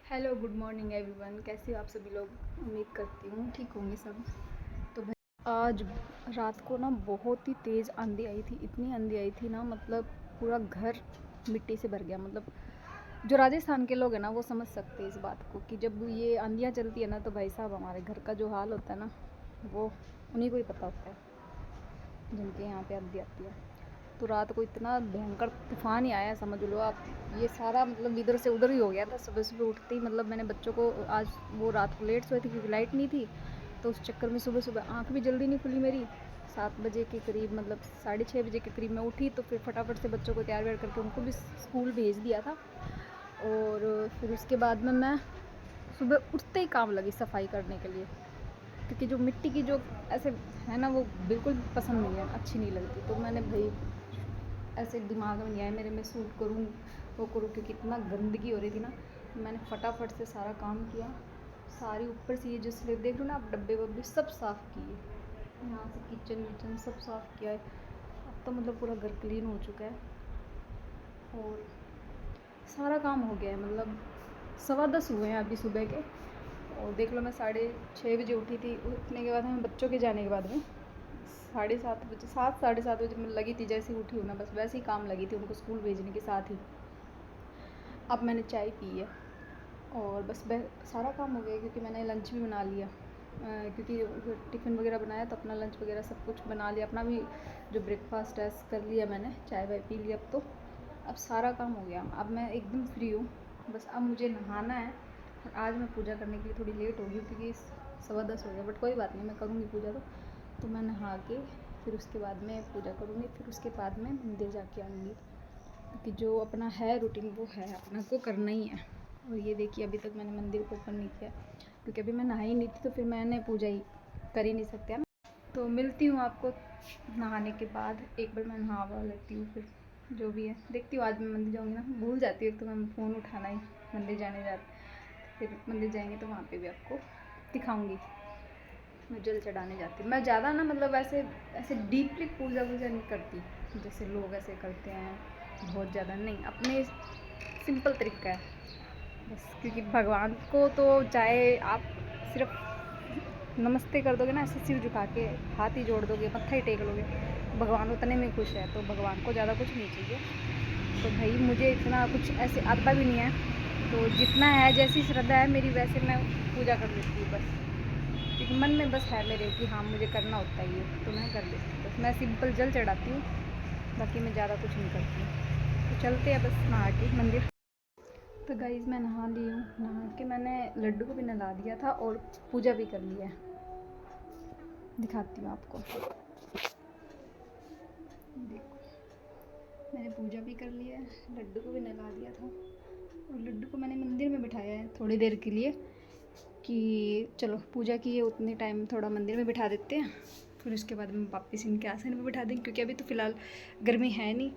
Hello good morning everyone. कैसे हो आप सभी लोग? उम्मीद करती हूँ ठीक होंगे सब। तो भाई आज रात को ना बहुत ही तेज़ आंधी आई थी, इतनी आंधी आई थी ना, मतलब पूरा घर मिट्टी से भर गया। मतलब जो राजस्थान के लोग हैं ना वो समझ सकते हैं इस बात को कि जब ये आंधियाँ चलती है ना तो भाई साहब हमारे घर का जो हाल होता है ना वो उन्हीं को ही पता होता है जिनके यहाँ पे आंधी आती है। तो रात को इतना भयंकर तूफ़ान ही आया, समझ लो आप। ये सारा मतलब इधर से उधर ही हो गया था। सुबह सुबह उठते ही मतलब मैंने बच्चों को आज वो रात को लेट सोई थी क्योंकि लाइट नहीं थी, तो उस चक्कर में सुबह सुबह आँख भी जल्दी नहीं खुली मेरी। 7 बजे के करीब, मतलब 6:30 बजे के करीब मैं उठी, तो फिर फटाफट से बच्चों को तैयार व्यार करके उनको भी स्कूल भेज दिया था। और फिर उसके बाद में मैं सुबह उठते ही काम लगी सफाई करने के लिए, क्योंकि जो मिट्टी की जो ऐसे है ना वो बिल्कुल पसंद नहीं है, अच्छी नहीं लगती। तो मैंने भाई ऐसे दिमाग में नहीं आया मेरे, मैं सूट करूँ वो करूँ, क्योंकि इतना गंदगी हो रही थी ना। मैंने फटाफट से सारा काम किया, सारी ऊपर से ये जो स्लेब देख रहे हो ना आप, डब्बे वब्बे सब साफ़ किए, यहाँ से किचन विचन सब साफ़ किया है। अब तो मतलब पूरा घर क्लीन हो चुका है और सारा काम हो गया है। मतलब 10:15 हुए हैं अभी सुबह के। और देख लो मैं 6:30 बजे उठी थी। उठने के बाद हमें बच्चों के जाने के बाद में 7:30 बजे, 7 साढ़े 7 बजे मैं लगी थी, जैसे ही उठी हूँ ना बस वैसे ही काम लगी थी उनको स्कूल भेजने के साथ ही। अब मैंने चाय पी है और बस सारा काम हो गया, क्योंकि मैंने लंच भी बना लिया। क्योंकि टिफ़िन वगैरह बनाया तो अपना लंच वगैरह सब कुछ बना लिया, अपना भी जो ब्रेकफास्ट है कर लिया मैंने, चाय वाय पी लिया। अब सारा काम हो गया, अब मैं एकदम फ्री हूँ। बस अब मुझे नहाना है और आज मैं पूजा करने के लिए थोड़ी लेट हो गई क्योंकि 10:15 हो गया, बट कोई बात नहीं, मैं करूँगी पूजा। तो मैं नहा के फिर उसके बाद में पूजा करूँगी, फिर उसके बाद में मंदिर जाके आऊँगी, क्योंकि जो अपना है रूटीन वो है, अपना को करना ही है। और ये देखिए अभी तक मैंने मंदिर को ओपन नहीं किया क्योंकि अभी मैं नहाई नहीं थी, तो फिर मैंने पूजा ही कर ही नहीं सकते है ना। तो मिलती हूँ आपको नहाने के बाद, एक बार मैं नहा वहा लेती हूँ, फिर जो भी है देखती हूँ। आज मैं मंदिर जाऊँगी ना, भूल जाती हूँ, तो मैं फ़ोन उठाना ही मंदिर जाने जाती, फिर मंदिर जाएंगे तो वहाँ पे भी आपको दिखाऊँगी। मैं जल चढ़ाने जाती हूँ। मैं ज़्यादा ना मतलब ऐसे ऐसे डीपली पूजा वूजा नहीं करती जैसे लोग ऐसे करते हैं, बहुत ज़्यादा नहीं, अपने सिंपल तरीका है बस। क्योंकि भगवान को तो चाहे आप सिर्फ नमस्ते कर दोगे ना, ऐसे सिर झुका के हाथ ही जोड़ दोगे, मत्था ही टेक लोगे, भगवान उतने में खुश है। तो भगवान को ज़्यादा कुछ नहीं चाहिए। तो भाई मुझे इतना कुछ ऐसे आता भी नहीं है, तो जितना है जैसी श्रद्धा है मेरी वैसे मैं पूजा कर लेती हूँ बस। क्योंकि मन में बस है मेरे कि हाँ मुझे करना होता है ये, तो मैं कर लेती हूँ बस। मैं सिंपल जल चढ़ाती हूँ, बाकी मैं ज़्यादा कुछ नहीं करती हूँ। तो चलते हैं बस नहा के मंदिर। तो गाइज़ मैं नहा ली हूँ, नहा के मैंने लड्डू को भी नहला दिया था और पूजा भी कर लिया है, दिखाती हूँ आपको। देखो मैंने पूजा भी कर लिया है, लड्डू को भी नहला दिया था, और लड्डू को मैंने मंदिर में बिठाया है थोड़ी देर के लिए कि चलो पूजा की है उतने टाइम थोड़ा मंदिर में बिठा देते हैं, फिर उसके बाद में वापस इनके आसन में बिठा देंगे, क्योंकि अभी तो फ़िलहाल गर्मी है नहीं,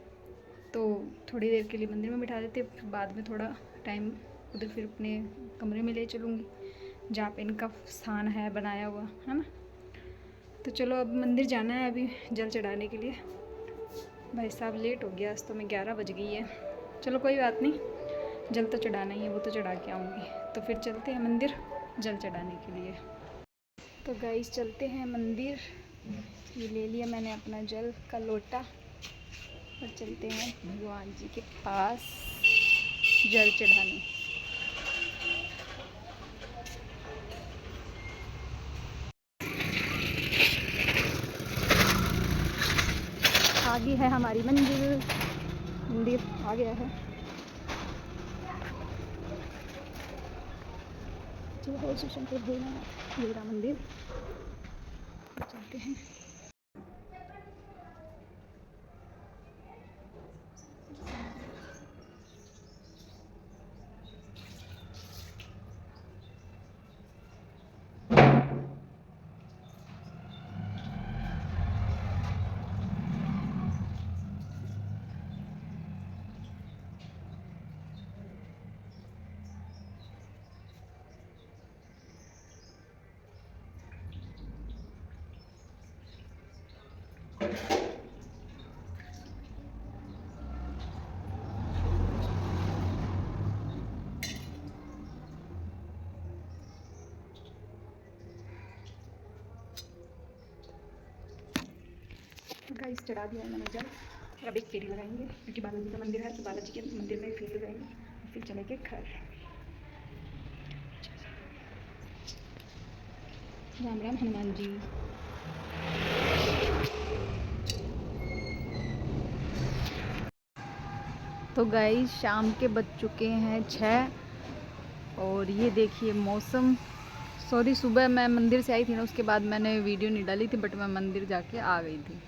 तो थोड़ी देर के लिए मंदिर में बिठा देते हैं, फिर बाद में थोड़ा टाइम उधर फिर अपने कमरे में ले चलूँगी जहाँ पे इनका स्थान है बनाया हुआ है ना। तो चलो अब मंदिर जाना है अभी जल चढ़ाने के लिए। भाई साहब लेट हो गया, आज तो मैं 11 बज गई है। चलो कोई बात नहीं, जल तो चढ़ाना ही है, वो तो चढ़ा के आऊँगी। तो फिर चलते हैं मंदिर जल चढ़ाने के लिए। तो गाइस चलते हैं मंदिर। ये ले लिया मैंने अपना जल का लोटा और चलते हैं भगवान जी के पास जल चढ़ाने। आगे है हमारी मंदिर, मंदिर आ गया है। जय श्री शंकर भोलेनाथ, ये रहा मंदिर। चलते हैं। गाइस चढ़ा दिया है मैंने जल, और अब एक फेरी लगाएंगे क्योंकि बालाजी का मंदिर है, तो बालाजी के मंदिर में फेरी लगाएंगे, फिर चलेंगे घर। राम राम हनुमान जी। तो गाइस शाम के बज चुके हैं 6, और ये देखिए मौसम। सॉरी, सुबह मैं मंदिर से आई थी ना, उसके बाद मैंने वीडियो नहीं डाली थी, बट मैं मंदिर जाके आ गई थी।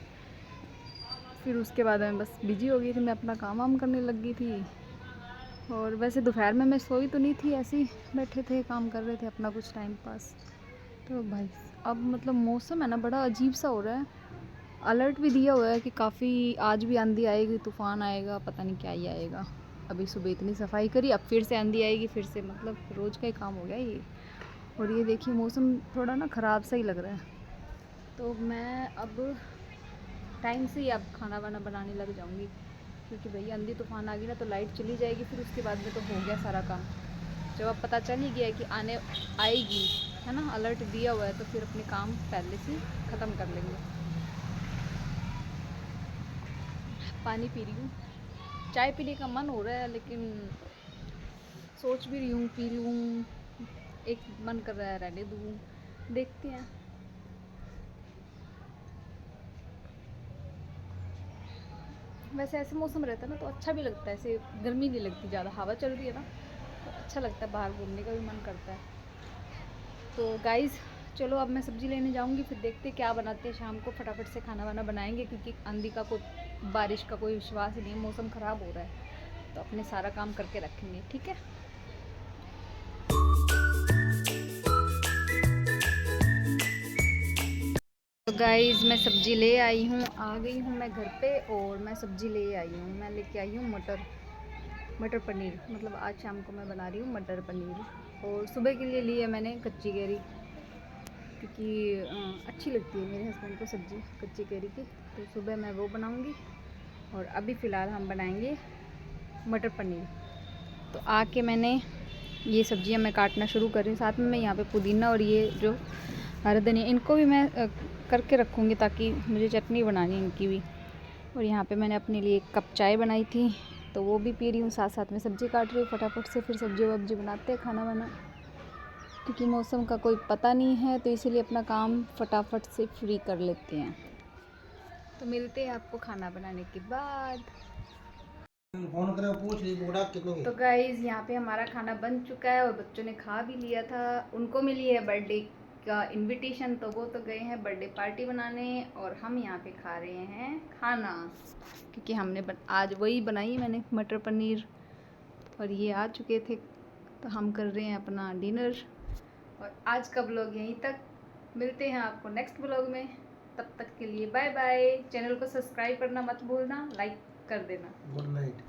फिर उसके बाद मैं बस बिजी हो गई थी, मैं अपना काम वाम करने लग गई थी। और वैसे दोपहर में मैं सोई तो नहीं थी, ऐसे ही बैठे थे, काम कर रहे थे अपना कुछ टाइम पास। तो भाई अब मतलब मौसम है ना बड़ा अजीब सा हो रहा है। अलर्ट भी दिया हुआ है कि काफ़ी आज भी आंधी आएगी, तूफ़ान आएगा, पता नहीं क्या ही आएगा। अभी सुबह इतनी सफाई करी, अब फिर से आंधी आएगी, फिर से मतलब रोज़ का ही काम हो गया ये। और ये देखिए मौसम थोड़ा ना ख़राब सा ही लग रहा है। तो मैं अब टाइम से ही अब खाना वाना बनाने लग जाऊंगी, क्योंकि भाई आंधी तूफान आ गई ना तो लाइट चली जाएगी, फिर उसके बाद में तो हो गया सारा काम। जब अब पता चल ही गया है कि आने आएगी, है ना, अलर्ट दिया हुआ है, तो फिर अपने काम पहले से ख़त्म कर लेंगे। पानी पी रही हूँ, चाय पीने का मन हो रहा है, लेकिन सोच भी रही हूँ पी लूँ, एक मन कर रहा है रहने दूँ, देखते हैं। वैसे ऐसे मौसम रहता है ना तो अच्छा भी लगता है, ऐसे गर्मी नहीं लगती, ज़्यादा हवा चल रही है ना तो अच्छा लगता है, बाहर घूमने का भी मन करता है। तो गाइज़ चलो अब मैं सब्ज़ी लेने जाऊंगी, फिर देखते हैं क्या बनाते हैं शाम को, फटाफट से खाना वाना बनाएंगे, क्योंकि आंधी का कोई बारिश का कोई विश्वास ही नहीं है, मौसम ख़राब हो रहा है, तो अपने सारा काम करके रखेंगे, ठीक है। तो गाइज़ मैं सब्ज़ी ले आई हूँ, आ गई हूँ मैं घर पे, और मैं सब्ज़ी ले आई हूँ, मैं लेके आई हूँ मटर पनीर, मतलब आज शाम को मैं बना रही हूँ मटर पनीर। और सुबह के लिए ली है मैंने कच्ची कैरी, क्योंकि अच्छी लगती है मेरे हस्बैंड को सब्ज़ी कच्ची कैरी की, तो सुबह मैं वो बनाऊँगी। और अभी फ़िलहाल हम बनाएंगे मटर पनीर। तो आके मैंने ये सब्ज़ियाँ मैं काटना शुरू कर रही हूँ, साथ में मैं यहाँ पे पुदीना और ये जो हरा धनिया, इनको भी मैं करके रखूँगी, ताकि मुझे चटनी बनानी है इनकी भी। और यहाँ पे मैंने अपने लिए 1 कप चाय बनाई थी, तो वो भी पी रही हूँ, साथ साथ में सब्ज़ी काट रही हूँ फटाफट से, फिर सब्ज़ी वब्जी बनाते हैं खाना वाना, क्योंकि मौसम का कोई पता नहीं है, तो इसीलिए अपना काम फटाफट से फ्री कर लेते हैं। तो मिलते हैं आपको खाना बनाने के बाद। फोन करे पूछ ली बुढ़ा कितने। तो गाइज़ यहाँ पे हमारा खाना बन चुका है, और बच्चों ने खा भी लिया था, उनको मिली है बर्थडे का इनविटेशन, तो वो तो गए हैं बर्थडे पार्टी बनाने, और हम यहाँ पे खा रहे हैं खाना, क्योंकि हमने आज वही बनाई मैंने मटर पनीर, और ये आ चुके थे, तो हम कर रहे हैं अपना डिनर। और आज का ब्लॉग यहीं तक, मिलते हैं आपको नेक्स्ट ब्लॉग में, तब तक के लिए बाय बाय। चैनल को सब्सक्राइब करना मत भूलना, लाइक कर देना। Good night.